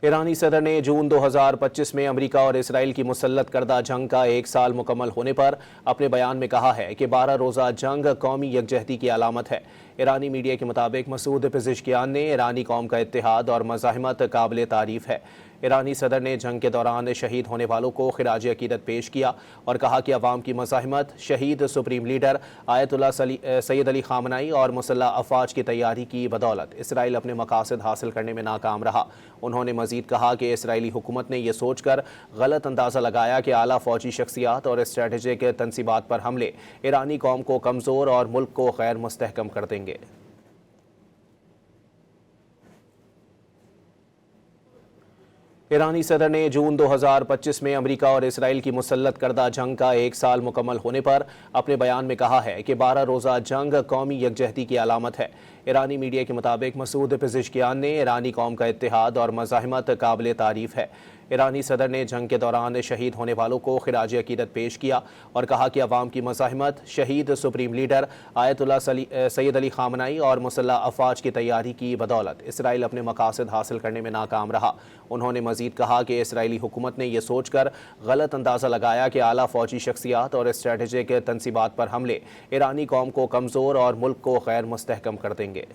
ईरानी सदर ने जून 2025 में अमेरिका और इसराइल की मुसल्लत करदा जंग का 1 साल मुकम्मल होने पर अपने बयान में कहा है कि 12 रोज़ा जंग कौमी यकजहती की अलामत है। ईरानी मीडिया के मुताबिक मसूद पेज़ेश्कियान ने ईरानी कौम का इत्तेहाद और मज़ाहमत काबिल तारीफ़ है। ईरानी सदर ने जंग के दौरान शहीद होने वालों को खिराज अकीदत पेश किया और कहा कि अवाम की मज़ाहमत, शहीद supreme leader Ayatollah Sayyid Ali Khamenei और मुसल्लह अफ़वाज की तैयारी की बदौलत इसराइल अपने मकासद हासिल करने में नाकाम रहा। उन्होंने मज़ीद कहा कि इसराइली हुकूमत ने यह सोच कर गलत अंदाज़ा लगाया कि आला फ़ौजी शख्सियात और स्ट्रेटजिक तनसीबात पर हमले ईरानी कौम को कमज़ोर और मुल्क को गैर मुस्तहकम कर देंगे। ईरानी सदर ने जून 2025 में अमेरिका और इसराइल की मुसल्लत करदा जंग का 1 साल मुकम्मल होने पर अपने बयान में कहा है कि 12 रोज़ा जंग कौमी यकजहती की अलामत है। ईरानी मीडिया के मुताबिक मसूद पेज़ेश्कियान ने ईरानी कौम का इत्तेहाद और मज़ाहमत काबिल तारीफ़ है। ईरानी सदर ने जंग के दौरान शहीद होने वालों को खिराज अकीदत पेश किया और कहा कि अवाम की मज़ाहमत, शहीद supreme leader Ayatollah Sayyid Ali Khamenei और मुसल्लह अफ़वाज की तैयारी की बदौलत इसराइल अपने मकासद हासिल करने में नाकाम रहा। उन्होंने मज़ीद कहा कि इसराइली हुकूमत ने यह सोच कर गलत अंदाज़ा लगाया कि आला फ़ौजी शख्सियात और स्ट्रेटजिक तनसीबात पर हमले ईरानी कौम को कमज़ोर और मुल्क को गैर मुस्तहकम कर देंगे।